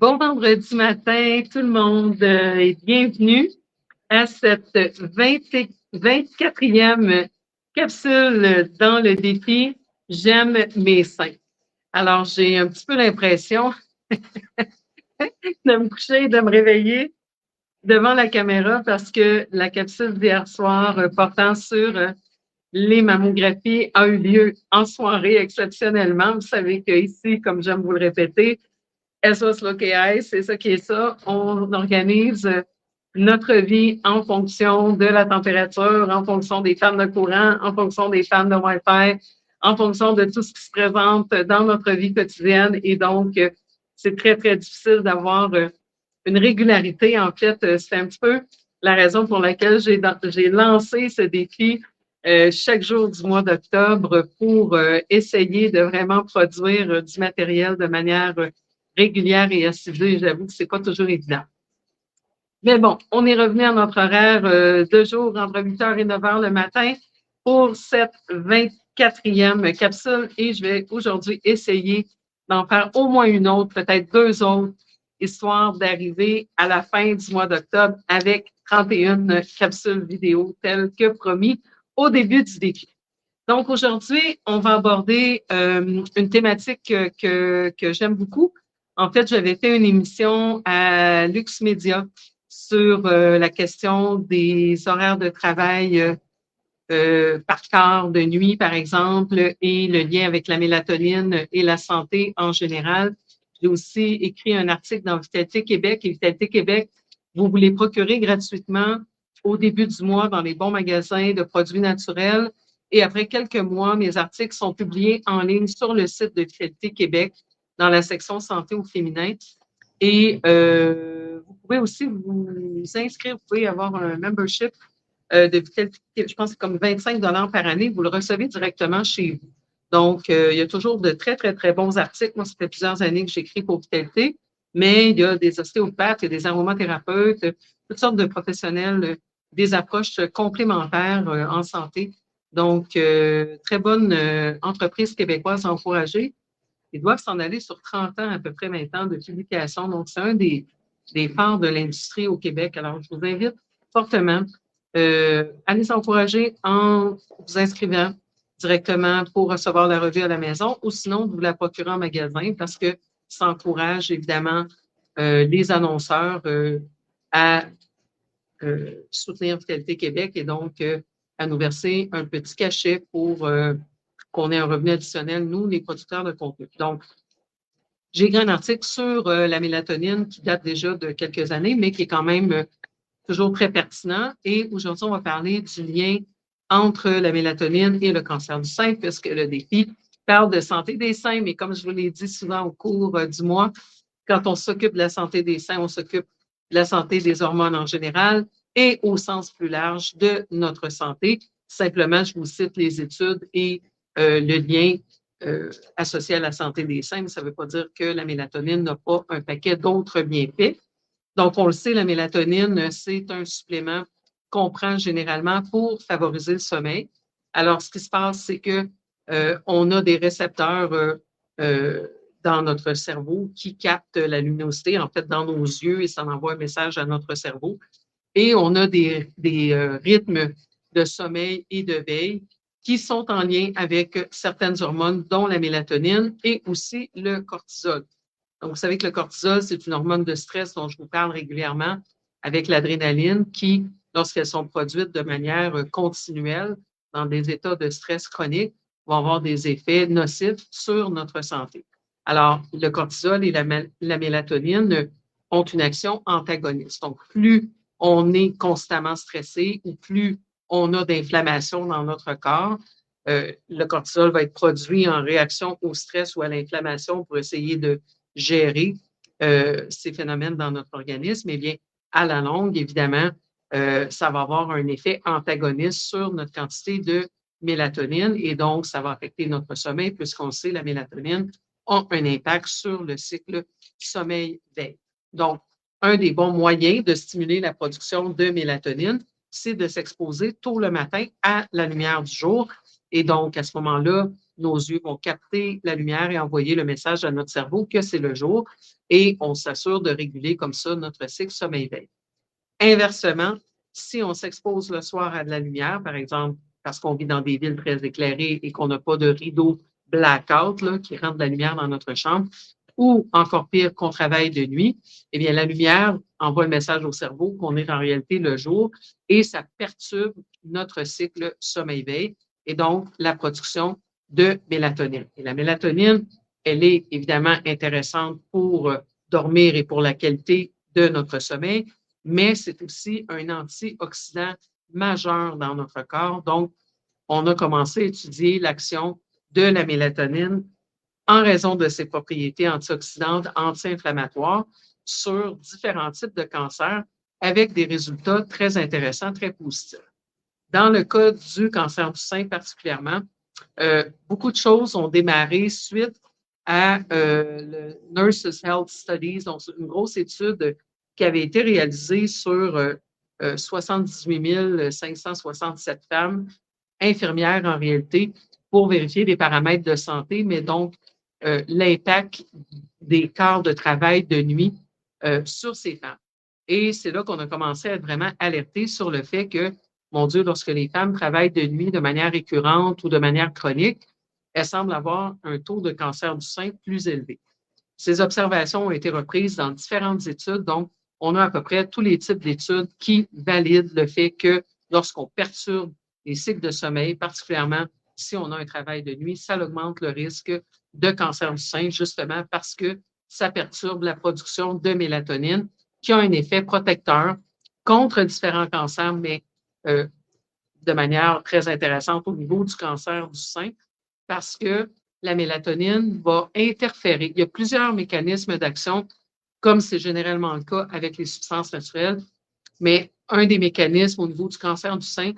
Bon vendredi matin, tout le monde, et bienvenue à cette 24e capsule dans le défi J'aime mes seins. Alors, j'ai un petit peu l'impression de me coucher et de me réveiller devant la caméra parce que la capsule d'hier soir portant sur les mammographies a eu lieu en soirée exceptionnellement. Vous savez qu'ici, comme j'aime vous le répéter, SOS Locaï, c'est ça qui est ça. On organise notre vie en fonction de la température, en fonction des pannes de courant, en fonction des pannes de Wi-Fi, en fonction de tout ce qui se présente dans notre vie quotidienne. Et donc, c'est très, très difficile d'avoir une régularité. En fait, c'est un petit peu la raison pour laquelle j'ai lancé ce défi chaque jour du mois d'octobre pour essayer de vraiment produire du matériel de manière régulière et assidue. J'avoue que c'est pas toujours évident. Mais bon, on est revenu à notre horaire de jour entre 8h et 9h le matin pour cette 24e capsule et je vais aujourd'hui essayer d'en faire au moins une autre, peut-être deux autres, histoire d'arriver à la fin du mois d'octobre avec 31 capsules vidéo telles que promis au début du défi. Donc aujourd'hui, on va aborder une thématique que j'aime beaucoup. En fait, j'avais fait une émission à Lux Media sur la question des horaires de travail par quart de nuit, par exemple, et le lien avec la mélatonine et la santé en général. J'ai aussi écrit un article dans Vitalité Québec. Et Vitalité Québec, vous les procurez gratuitement au début du mois dans les bons magasins de produits naturels. Et après quelques mois, mes articles sont publiés en ligne sur le site de Vitalité Québec dans la section santé au féminin. Et vous pouvez aussi vous inscrire, vous pouvez avoir un membership de Vitalité, je pense que c'est comme 25 par année, vous le recevez directement chez vous. Donc, il y a toujours de très, très, très bons articles. Moi, ça fait plusieurs années que j'écris pour Vitalité, mais il y a des ostéopathes, il y a des aromathérapeutes, toutes sortes de professionnels, des approches complémentaires en santé. Donc, très bonne entreprise québécoise encouragée. Ils doivent s'en aller sur 30 ans, à peu près 20 ans de publication. Donc, c'est un des phares de l'industrie au Québec. Alors, je vous invite fortement à les encourager en vous inscrivant directement pour recevoir la revue à la maison ou sinon, vous la procurez en magasin parce que ça encourage évidemment les annonceurs à soutenir Vitalité Québec et donc à nous verser un petit cachet pour qu'on ait un revenu additionnel, nous, les producteurs de contenu. Donc, j'ai écrit un article sur la mélatonine qui date déjà de quelques années, mais qui est quand même toujours très pertinent. Et aujourd'hui, on va parler du lien entre la mélatonine et le cancer du sein, puisque le défi parle de santé des seins, mais comme je vous l'ai dit souvent au cours du mois, quand on s'occupe de la santé des seins, on s'occupe de la santé des hormones en général et au sens plus large de notre santé. Simplement, je vous cite les études et le lien associé à la santé des seins, mais ça ne veut pas dire que la mélatonine n'a pas un paquet d'autres bienfaits. Donc, on le sait, la mélatonine, c'est un supplément qu'on prend généralement pour favoriser le sommeil. Alors, ce qui se passe, c'est que on a des récepteurs dans notre cerveau qui captent la luminosité, en fait, dans nos yeux, et ça envoie un message à notre cerveau. Et on a des rythmes de sommeil et de veille qui sont en lien avec certaines hormones, dont la mélatonine et aussi le cortisol. Donc, vous savez que le cortisol, c'est une hormone de stress dont je vous parle régulièrement avec l'adrénaline qui, lorsqu'elles sont produites de manière continuelle dans des états de stress chronique, vont avoir des effets nocifs sur notre santé. Alors, le cortisol et la mélatonine ont une action antagoniste. Donc, plus on est constamment stressé ou plus on a d'inflammation dans notre corps, le cortisol va être produit en réaction au stress ou à l'inflammation pour essayer de gérer ces phénomènes dans notre organisme. Eh bien, à la longue, évidemment, ça va avoir un effet antagoniste sur notre quantité de mélatonine et donc, ça va affecter notre sommeil puisqu'on sait la mélatonine a un impact sur le cycle sommeil-veille. Donc, un des bons moyens de stimuler la production de mélatonine, c'est de s'exposer tôt le matin à la lumière du jour. Et donc, à ce moment-là, nos yeux vont capter la lumière et envoyer le message à notre cerveau que c'est le jour et on s'assure de réguler comme ça notre cycle sommeil-veille. Inversement, si on s'expose le soir à de la lumière, par exemple, parce qu'on vit dans des villes très éclairées et qu'on n'a pas de rideau blackout là, qui rentre de la lumière dans notre chambre, ou encore pire, qu'on travaille de nuit, eh bien, la lumière envoie le message au cerveau qu'on est en réalité le jour et ça perturbe notre cycle sommeil-veille et donc la production de mélatonine. Et la mélatonine, elle est évidemment intéressante pour dormir et pour la qualité de notre sommeil, mais c'est aussi un antioxydant majeur dans notre corps. Donc, on a commencé à étudier l'action de la mélatonine en raison de ses propriétés antioxydantes, anti-inflammatoires sur différents types de cancers avec des résultats très intéressants, très positifs. Dans le cas du cancer du sein particulièrement, beaucoup de choses ont démarré suite à le Nurses Health Studies, donc une grosse étude qui avait été réalisée sur 78 567 femmes infirmières en réalité pour vérifier des paramètres de santé, mais donc l'impact des quarts de travail de nuit sur ces femmes. Et c'est là qu'on a commencé à être vraiment alerté sur le fait que, mon Dieu, lorsque les femmes travaillent de nuit de manière récurrente ou de manière chronique, elles semblent avoir un taux de cancer du sein plus élevé. Ces observations ont été reprises dans différentes études, donc on a à peu près tous les types d'études qui valident le fait que lorsqu'on perturbe les cycles de sommeil, particulièrement si on a un travail de nuit, ça augmente le risque de cancer du sein, justement parce que ça perturbe la production de mélatonine, qui a un effet protecteur contre différents cancers, mais de manière très intéressante au niveau du cancer du sein, parce que la mélatonine va interférer. Il y a plusieurs mécanismes d'action, comme c'est généralement le cas avec les substances naturelles, mais un des mécanismes au niveau du cancer du sein,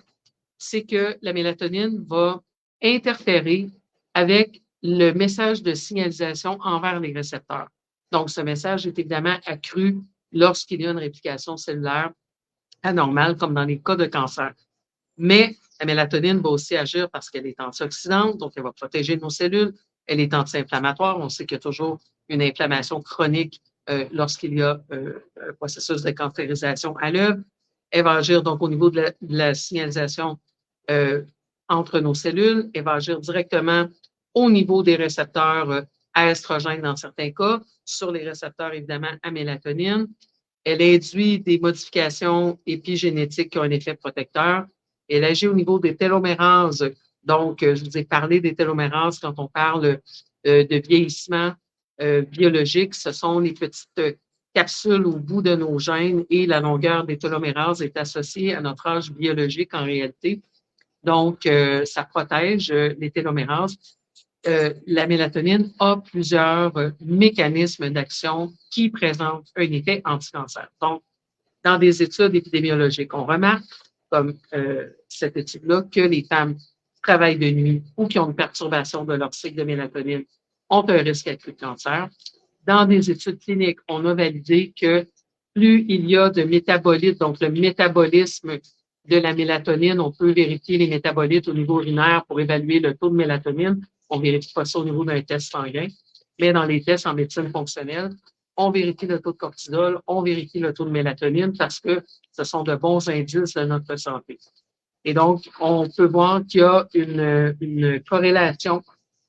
c'est que la mélatonine va interférer avec le message de signalisation envers les récepteurs. Donc, ce message est évidemment accru lorsqu'il y a une réplication cellulaire anormale, comme dans les cas de cancer. Mais la mélatonine va aussi agir parce qu'elle est antioxydante, donc elle va protéger nos cellules. Elle est anti-inflammatoire. On sait qu'il y a toujours une inflammation chronique lorsqu'il y a un processus de cancérisation à l'œuvre. Elle va agir donc au niveau de la signalisation entre nos cellules. Elle va agir directement au niveau des récepteurs à estrogène dans certains cas, sur les récepteurs évidemment à mélatonine. Elle induit des modifications épigénétiques qui ont un effet protecteur. Elle agit au niveau des télomérases. Donc, je vous ai parlé des télomérases quand on parle de vieillissement biologique. Ce sont les petites capsules au bout de nos gènes et la longueur des télomérases est associée à notre âge biologique en réalité. Donc, ça protège les télomérases. La mélatonine a plusieurs mécanismes d'action qui présentent un effet anti-cancer. Donc, dans des études épidémiologiques, on remarque, comme cette étude-là, que les femmes qui travaillent de nuit ou qui ont une perturbation de leur cycle de mélatonine ont un risque accru de cancer. Dans des études cliniques, on a validé que plus il y a de métabolites, donc le métabolisme de la mélatonine, on peut vérifier les métabolites au niveau urinaire pour évaluer le taux de mélatonine. On ne vérifie pas ça au niveau d'un test sanguin, mais dans les tests en médecine fonctionnelle, on vérifie le taux de cortisol, on vérifie le taux de mélatonine parce que ce sont de bons indices de notre santé. Et donc, on peut voir qu'il y a une corrélation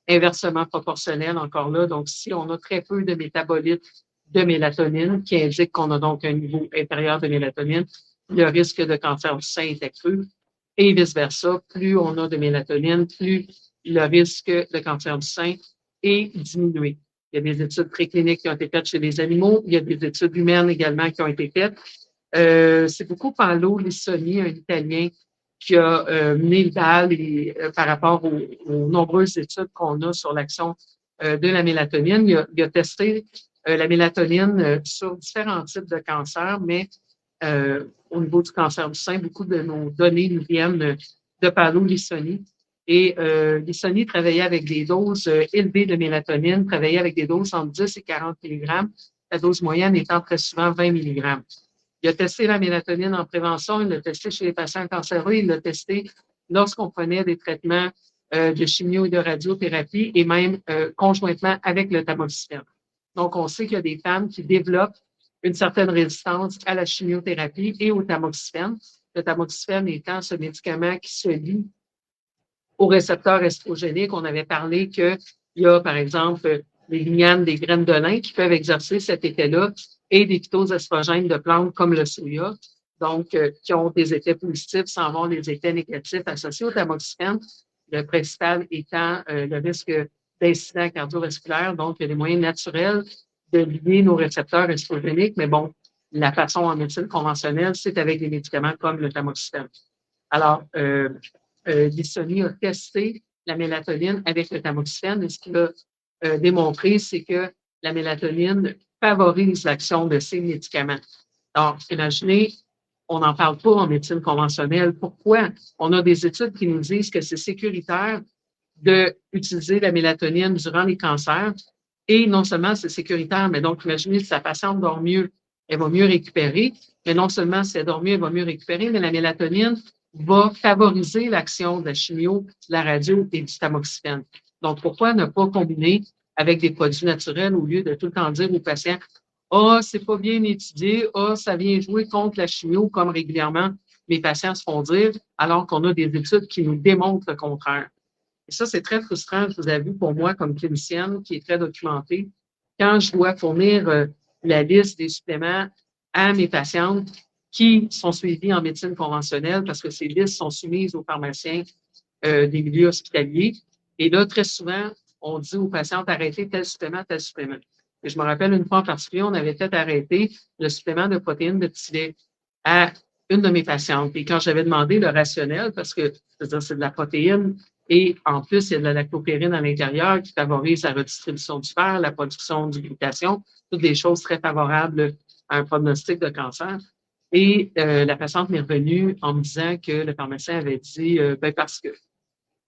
inversement proportionnelle encore là. Donc, si on a très peu de métabolites de mélatonine, qui indique qu'on a donc un niveau inférieur de mélatonine, le risque de cancer du sein est accru. Et vice-versa, plus on a de mélatonine, plus le risque de cancer du sein est diminué. Il y a des études précliniques qui ont été faites chez les animaux. Il y a des études humaines également qui ont été faites. C'est beaucoup Paolo Lissoni, un Italien, qui a mené le bal par rapport aux nombreuses études qu'on a sur l'action de la mélatonine. Il a testé la mélatonine sur différents types de cancers, mais au niveau du cancer du sein, beaucoup de nos données nous viennent de Paolo Lissoni. Et Lissoni travaillait avec des doses élevées de mélatonine, travaillait avec des doses entre 10 et 40 mg, la dose moyenne étant très souvent 20 mg. Il a testé la mélatonine en prévention, il l'a testé chez les patients cancéreux, il l'a testé lorsqu'on prenait des traitements de chimio et de radiothérapie et même conjointement avec le tamoxifène. Donc, on sait qu'il y a des femmes qui développent une certaine résistance à la chimiothérapie et au tamoxifène. Le tamoxifène étant ce médicament qui se lie au récepteur estrogénique. On avait parlé qu'il y a, par exemple, les lignanes des graines de lin qui peuvent exercer cet effet-là et des phytoestrogènes de plantes comme le soya, donc qui ont des effets positifs sans avoir des effets négatifs associés au tamoxifène, le principal étant le risque d'incident cardiovasculaire. Donc, il y a des moyens naturels de lier nos récepteurs estrogéniques, mais bon, la façon en médecine conventionnelle, c'est avec des médicaments comme le tamoxifène. Alors, Lissoni a testé la mélatonine avec le tamoxifène et ce qu'il a démontré, c'est que la mélatonine favorise l'action de ces médicaments. Alors, imaginez, on n'en parle pas en médecine conventionnelle. Pourquoi? On a des études qui nous disent que c'est sécuritaire d'utiliser la mélatonine durant les cancers. Et non seulement c'est sécuritaire, mais donc imaginez si sa patiente dort mieux, elle va mieux récupérer. Mais non seulement si elle dort mieux, elle va mieux récupérer, mais la mélatonine va favoriser l'action de la chimio, de la radio et du tamoxifène. Donc, pourquoi ne pas combiner avec des produits naturels au lieu de tout le temps dire aux patients « Ah, c'est pas bien étudié, ah, ça vient jouer contre la chimio », comme régulièrement mes patients se font dire, alors qu'on a des études qui nous démontrent le contraire. Et ça, c'est très frustrant, je vous avoue, pour moi, comme clinicienne, qui est très documentée, quand je dois fournir la liste des suppléments à mes patientes qui sont suivies en médecine conventionnelle, parce que ces listes sont soumises aux pharmaciens des milieux hospitaliers. Et là, très souvent, on dit aux patientes, arrêtez tel supplément, tel supplément. Et je me rappelle une fois en particulier, on avait peut-être arrêté le supplément de protéines de petit lait à une de mes patientes. Et quand j'avais demandé le rationnel, parce que c'est de la protéine, et en plus, il y a de la lactopérine à l'intérieur qui favorise la redistribution du fer, la production du glutathion, toutes des choses très favorables à un pronostic de cancer. Et la patiente m'est revenue en me disant que le pharmacien avait dit ben parce que.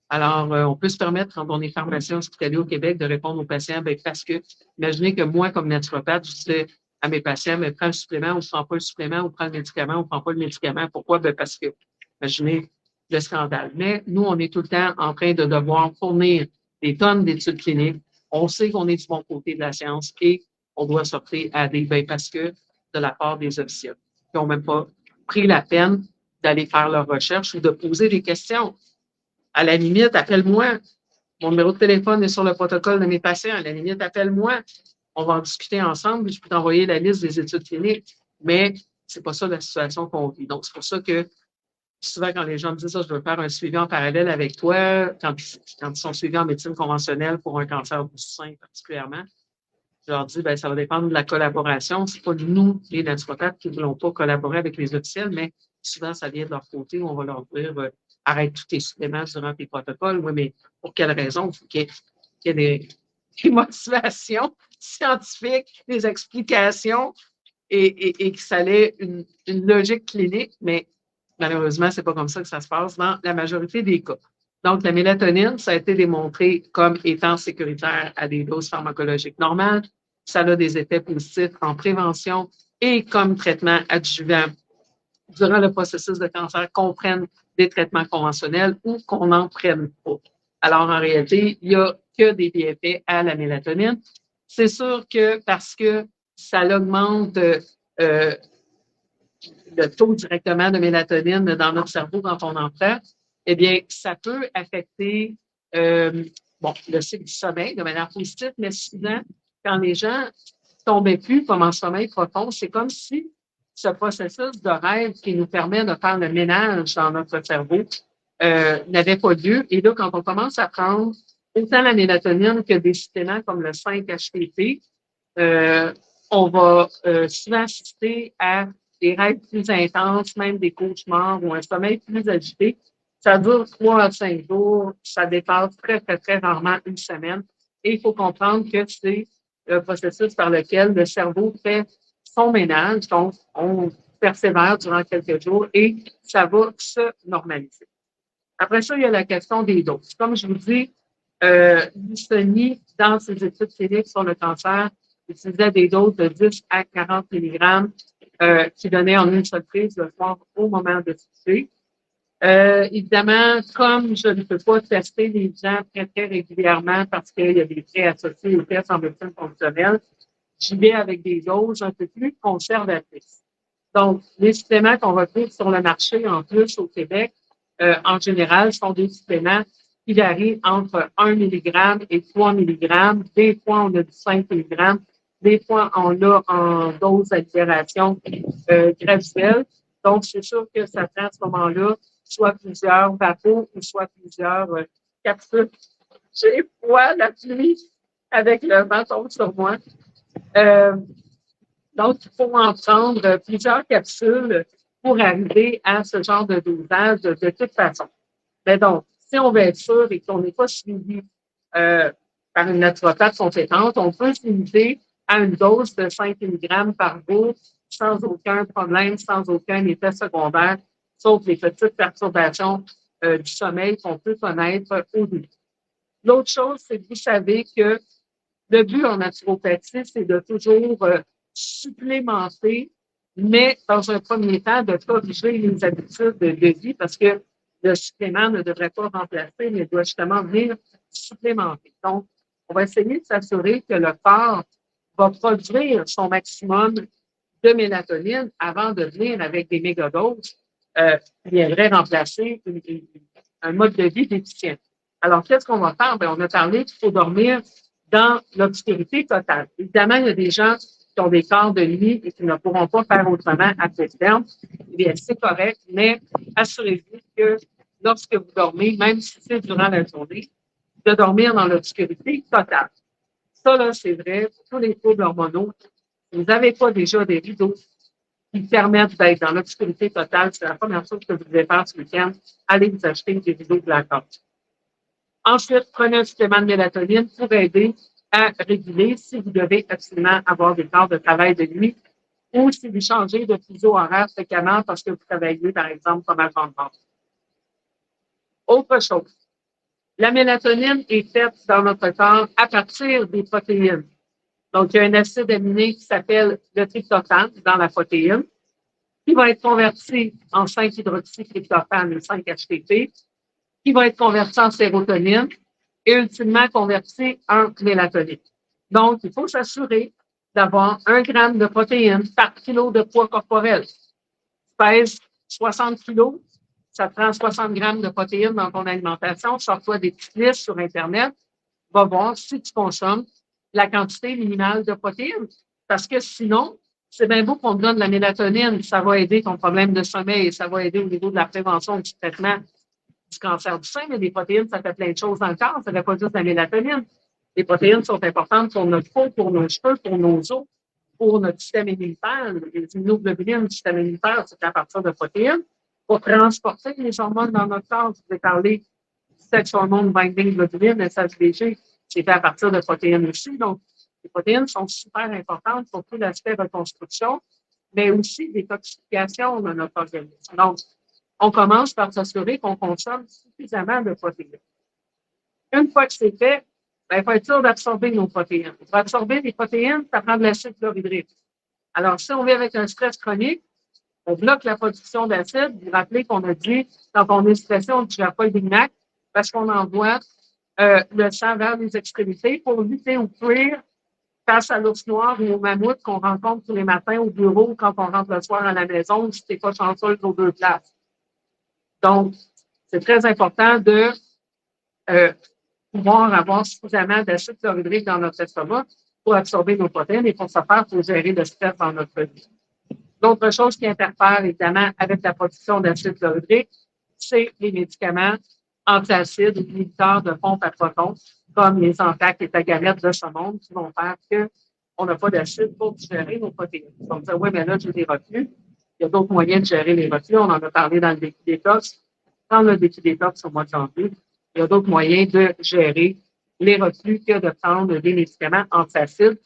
Alors, on peut se permettre, quand on est pharmacien hospitalier au Québec, de répondre aux patients ben parce que. Imaginez que moi, comme naturopathe, je disais à mes patients, mais prends le supplément ou ne prends pas le supplément, ou prends le médicament ou ne prends pas le médicament. Pourquoi? Ben parce que. Imaginez le scandale. Mais nous, on est tout le temps en train de devoir fournir des tonnes d'études cliniques. On sait qu'on est du bon côté de la science et on doit sortir à des ben parce que de la part des officiels qui n'ont même pas pris la peine d'aller faire leurs recherches ou de poser des questions. À la limite, appelle-moi. Mon numéro de téléphone est sur le protocole de mes patients. À la limite, appelle-moi. On va en discuter ensemble. Je peux t'envoyer la liste des études cliniques. Mais c'est pas ça la situation qu'on vit. Donc, c'est pour ça que souvent, quand les gens me disent ça, je veux faire un suivi en parallèle avec toi, quand ils sont suivis en médecine conventionnelle pour un cancer du sein particulièrement, je leur dis, ben, ça va dépendre de la collaboration. C'est pas nous, les naturopathes, qui ne voulons pas collaborer avec les officiels, mais souvent, ça vient de leur côté où on va leur dire, arrête tous tes suppléments durant tes protocoles. Oui, mais pour quelle raison? Il faut qu'il y ait des motivations scientifiques, des explications et que ça ait une logique clinique, mais malheureusement, c'est pas comme ça que ça se passe dans la majorité des cas. Donc, la mélatonine, ça a été démontré comme étant sécuritaire à des doses pharmacologiques normales. Ça a des effets positifs en prévention et comme traitement adjuvant durant le processus de cancer, qu'on prenne des traitements conventionnels ou qu'on n'en prenne pas. Alors, en réalité, il n'y a que des bienfaits à la mélatonine. C'est sûr que parce que ça augmente le taux directement de mélatonine dans notre cerveau quand on en prend, eh bien, ça peut affecter le cycle du sommeil de manière positive, mais souvent, quand les gens tombaient plus comme en sommeil profond, c'est comme si ce processus de rêve qui nous permet de faire le ménage dans notre cerveau n'avait pas lieu. Et là, quand on commence à prendre autant la mélatonine que des suppléments comme le 5-HTP, on va souvent assister à des rêves plus intenses, même des cauchemars ou un sommeil plus agité. Ça dure 3 à 5 jours, ça dépasse très, très, très rarement une semaine. Et il faut comprendre que c'est le processus par lequel le cerveau fait son ménage. Donc, on persévère durant quelques jours et ça va se normaliser. Après ça, il y a la question des doses. Comme je vous dis, Lissoni, dans ses études cliniques sur le cancer, utilisait des doses de 10 à 40 mg qui donnaient en une seule prise le soir au moment de se coucher. Évidemment, comme je ne peux pas tester les gens très, très régulièrement parce qu'il y a des frais associés aux tests en médecine fonctionnelle, j'y vais avec des doses un peu plus conservatrices. Donc, les suppléments qu'on retrouve sur le marché en plus au Québec, en général, sont des suppléments qui varient entre 1 mg et 3 mg. Des fois, on a du 5 mg. Des fois, on l'a en dose d'altération graduelle. Donc, c'est sûr que ça prend à ce moment-là soit plusieurs bateaux ou soit plusieurs capsules. J'ai froid, la pluie avec le vent sur moi. Donc, il faut en prendre plusieurs capsules pour arriver à ce genre de dosage de toute façon. Mais donc, si on veut être sûr et qu'on n'est pas suivi par une naturopathe compétente, on peut se limiter à une dose de 5 mg par jour sans aucun problème, sans aucun effet secondaire, sauf les petites perturbations du sommeil qu'on peut connaître au début. L'autre chose, c'est que vous savez que le but en naturopathie, c'est de toujours supplémenter, mais dans un premier temps, de corriger les habitudes de vie parce que le supplément ne devrait pas remplacer, mais doit justement venir supplémenter. Donc, on va essayer de s'assurer que le corps va produire son maximum de mélatonine avant de venir avec des mégadoses qui viendraient remplacer un mode de vie déficient. Alors, qu'est-ce qu'on va faire? Bien, on a parlé qu'il faut dormir dans l'obscurité totale. Évidemment, il y a des gens qui ont des corps de nuit et qui ne pourront pas faire autrement à court terme. Eh bien, c'est correct, mais assurez-vous que lorsque vous dormez, même si c'est durant la journée, de dormir dans l'obscurité totale. Ça, là, c'est vrai pour tous les troubles hormonaux. Si vous n'avez pas déjà des rideaux qui permettent d'être dans l'obscurité totale, c'est la première chose que vous devez faire ce week-end. Allez vous acheter des rideaux blackout. Ensuite, prenez un supplément de mélatonine pour aider à réguler si vous devez absolument avoir des corps de travail de nuit ou si vous changez de fuseau horaire fréquemment parce que vous travaillez, par exemple, comme agent de bord. Autre chose, la mélatonine est faite dans notre corps à partir des protéines. Donc, il y a un acide aminé qui s'appelle le tryptophane dans la protéine, qui va être converti en 5-hydroxytryptophane, le 5-HTP, qui va être converti en sérotonine et ultimement converti en mélatonine. Donc, il faut s'assurer d'avoir 1 gramme de protéines par kilo de poids corporel. Tu pèses 60 kilos, ça te prend 60 grammes de protéines dans ton alimentation. Sors-toi des petites listes sur Internet, va voir si tu consommes la quantité minimale de protéines. Parce que sinon, c'est bien beau qu'on te donne la mélatonine, ça va aider ton problème de sommeil, ça va aider au niveau de la prévention du traitement du cancer du sein, mais les protéines, ça fait plein de choses dans le corps, ça ne fait pas juste la mélatonine. Les protéines sont importantes pour notre peau, pour nos cheveux, pour nos os, pour notre système immunitaire. Les immunoglobulines du système immunitaire, c'est à partir de protéines. Pour transporter les hormones dans notre corps, je vous ai parlé du sex hormone binding globulin, SHBG, c'est fait à partir de protéines aussi. Donc, les protéines sont super importantes pour tout l'aspect reconstruction, mais aussi détoxification de notre organisme. Donc, on commence par s'assurer qu'on consomme suffisamment de protéines. Une fois que c'est fait, ben, il faut être sûr d'absorber nos protéines. Pour absorber les protéines, ça prend de l'acide chlorhydrique. Alors, si on vit avec un stress chronique, on bloque la production d'acide. Vous vous rappelez qu'on a dit, quand on est stressé, on ne gère pas le Big Mac parce qu'on envoie le sang vers les extrémités pour lutter ou fuir face à l'ours noir et au mammouth qu'on rencontre tous les matins au bureau quand on rentre le soir à la maison si tu n'es pas chanceux aux deux places. Donc, c'est très important de pouvoir avoir suffisamment d'acide chlorhydrique dans notre estomac pour absorber nos protéines et pour ce faire, pour gérer le stress dans notre vie. L'autre chose qui interfère évidemment avec la production d'acide chlorhydrique, c'est les médicaments antiacides ou inhibiteurs de pompe à protons, comme les Antac et Tagamet de ce monde, qui vont faire qu'on n'a pas d'acide pour gérer nos protéines. On va dire, oui, mais là, j'ai des reflux. Il y a d'autres moyens de gérer les reflux. On en a parlé dans le défi détox. Prendre le défi détox au mois de janvier, il y a d'autres moyens de gérer les reflux que de prendre des médicaments antiacides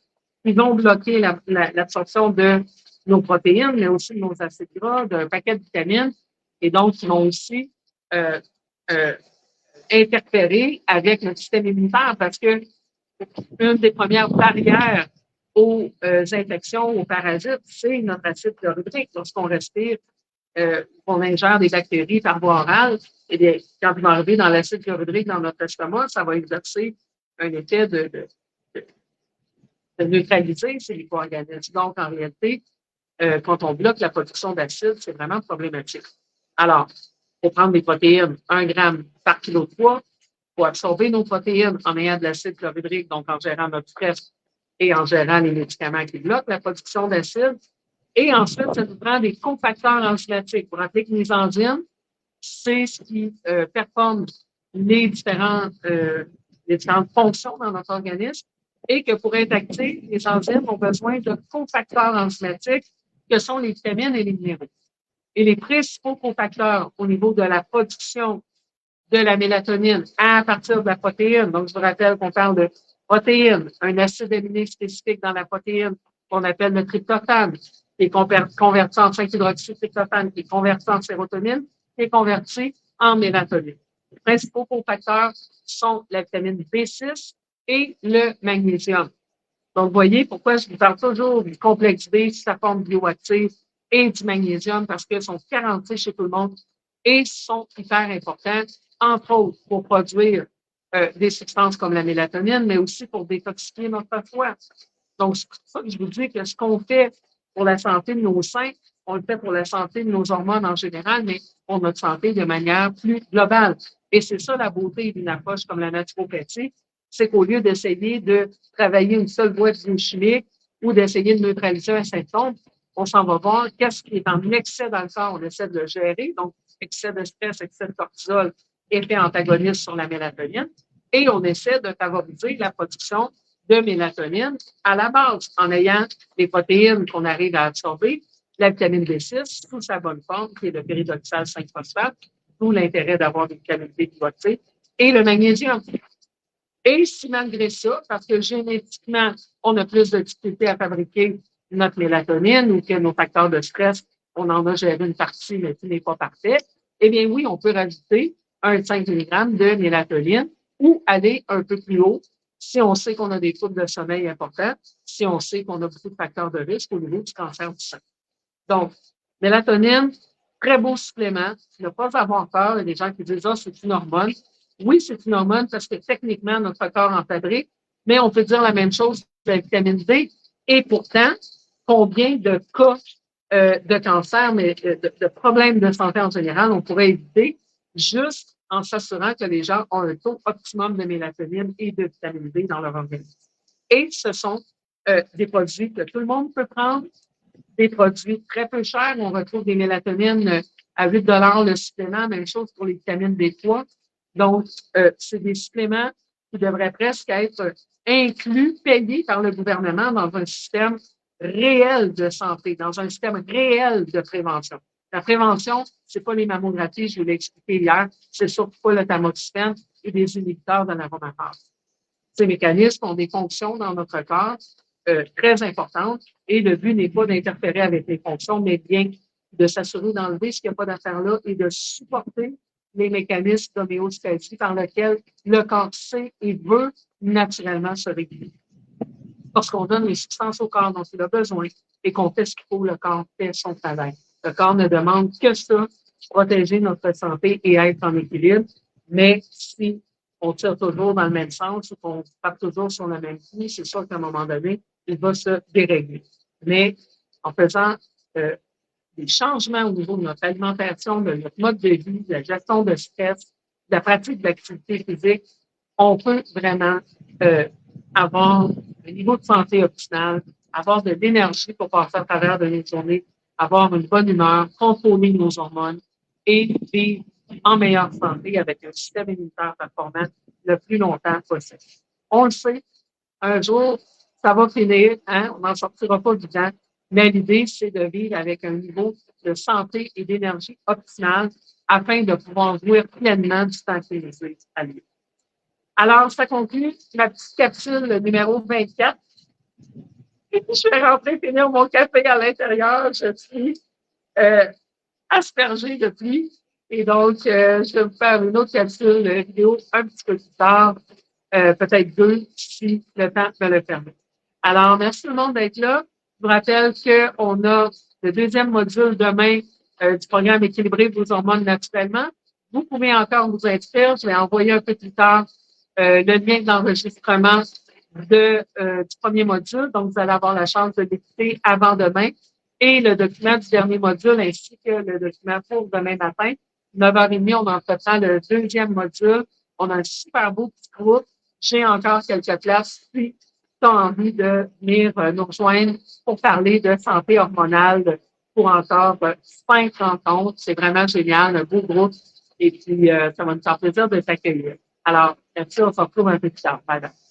qui vont bloquer l'absorption de nos protéines, mais aussi de nos acides gras, d'un paquet de vitamines, et donc qui vont aussi interférer avec notre système immunitaire parce que une des premières barrières aux infections, aux parasites, c'est notre acide chlorhydrique. Lorsqu'on respire qu'on ingère des bactéries par voie orale, eh bien, quand ils vont arriver dans l'acide chlorhydrique dans notre estomac, ça va exercer un effet de neutraliser ces micro-organismes. Donc, en réalité, quand on bloque la production d'acide, c'est vraiment problématique. Alors, il faut prendre des protéines, 1 gramme par kilo de poids. Il faut absorber nos protéines en ayant de l'acide chlorhydrique, donc en gérant notre stress et en gérant les médicaments qui bloquent la production d'acide. Et ensuite, ça nous prend des cofacteurs enzymatiques. Pour rappeler que les enzymes, c'est ce qui performe les différentes fonctions dans notre organisme et que pour être actifs, les enzymes ont besoin de cofacteurs enzymatiques que sont les vitamines et les minéraux. Et les principaux cofacteurs au niveau de la production de la mélatonine à partir de la protéine. Donc, je vous rappelle qu'on parle de protéine, un acide aminé spécifique dans la protéine qu'on appelle le tryptophane, qui est converti en 5-hydroxytryptophane, qui est converti en sérotonine, qui est converti en mélatonine. Les principaux cofacteurs sont la vitamine B6 et le magnésium. Donc, vous voyez pourquoi je vous parle toujours du complexe B sous sa forme bioactive et du magnésium, parce qu'ils sont garantis chez tout le monde et sont hyper importants, entre autres, pour produire des substances comme la mélatonine, mais aussi pour détoxifier notre foie. Donc, c'est pour ça que je vous dis que ce qu'on fait pour la santé de nos seins, on le fait pour la santé de nos hormones en général, mais pour notre santé de manière plus globale. Et c'est ça la beauté d'une approche comme la naturopathie, c'est qu'au lieu d'essayer de travailler une seule voie biochimique ou d'essayer de neutraliser un symptôme, on s'en va voir qu'est-ce qui est en excès dans le corps, on essaie de le gérer, donc excès de stress, excès de cortisol, effet antagoniste sur la mélatonine, et on essaie de favoriser la production de mélatonine à la base, en ayant les protéines qu'on arrive à absorber, la vitamine B6 sous sa bonne forme, qui est le pyridoxal 5-phosphate, d'où l'intérêt d'avoir une vitamine B pivoxée, et le magnésium. Et si malgré ça, parce que génétiquement, on a plus de difficultés à fabriquer notre mélatonine ou que nos facteurs de stress, on en a géré une partie, mais tout n'est pas parfait, eh bien oui, on peut rajouter 1,5 mg de mélatonine ou aller un peu plus haut si on sait qu'on a des troubles de sommeil importants, si on sait qu'on a beaucoup de facteurs de risque au niveau du cancer du sein. Donc, mélatonine, très beau supplément. Ne pas avoir peur. Il y a des gens qui disent « Ah, c'est une hormone ». Oui, c'est une hormone parce que techniquement, notre corps en fabrique, mais on peut dire la même chose de la vitamine D. Et pourtant, combien de cas de cancer, mais de problèmes de santé en général, on pourrait éviter juste en s'assurant que les gens ont un taux optimum de mélatonine et de vitamine D dans leur organisme. Et ce sont des produits que tout le monde peut prendre, des produits très peu chers. On retrouve des mélatonines à 8 $ le supplément, même chose pour les vitamines D3. Donc, c'est des suppléments qui devraient presque être inclus, payés par le gouvernement dans un système réel de santé, dans un système réel de prévention. La prévention, c'est pas les mammographies, je vous l'ai expliqué hier, c'est surtout pas le tamoxifène et des inhibiteurs de l'aromatase. Ces mécanismes ont des fonctions dans notre corps très importantes et le but n'est pas d'interférer avec les fonctions, mais bien de s'assurer d'enlever ce qu'il n'y a pas d'affaire là et de supporter les mécanismes d'homéostasie par lesquels le corps sait et veut naturellement se réguler. Lorsqu'on donne les substances au corps dont il a besoin et qu'on fait ce qu'il faut, le corps fait son travail. Le corps ne demande que ça, protéger notre santé et être en équilibre. Mais si on tire toujours dans le même sens ou qu'on frappe toujours sur le même coup, c'est sûr qu'à un moment donné, il va se dérégler. Mais en faisant des changements au niveau de notre alimentation, de notre mode de vie, de la gestion de stress, de la pratique d'activité physique, on peut vraiment avoir un niveau de santé optimal, avoir de l'énergie pour passer à travers de nos journées, avoir une bonne humeur, contrôler nos hormones et vivre en meilleure santé avec un système immunitaire performant le plus longtemps possible. On le sait, un jour, ça va finir, hein? On n'en sortira pas du temps, mais l'idée, c'est de vivre avec un niveau de santé et d'énergie optimal afin de pouvoir jouir pleinement du temps qui nous est alloué. Alors, ça conclut ma petite capsule numéro 24. Je vais rentrer finir mon café à l'intérieur. Je suis aspergée de pluie. Et donc, je vais vous faire une autre capsule vidéo un petit peu plus tard, peut-être 2, si le temps me le permet. Alors, merci tout le monde d'être là. Je vous rappelle qu'on a le deuxième module demain du programme Équilibrer vos hormones naturellement. Vous pouvez encore vous inscrire. Je vais envoyer un peu plus tard le lien d'enregistrement du premier module. Donc, vous allez avoir la chance de l'écouter avant demain et le document du dernier module ainsi que le document pour demain matin. 9h30, on entreprend le deuxième module. On a un super beau petit groupe. J'ai encore quelques places si tu as envie de venir nous rejoindre pour parler de santé hormonale pour encore 5 rencontres. C'est vraiment génial, un beau groupe. Et puis, ça va nous faire plaisir de t'accueillir. Alors, merci, on se retrouve un peu plus tard. Bye bye.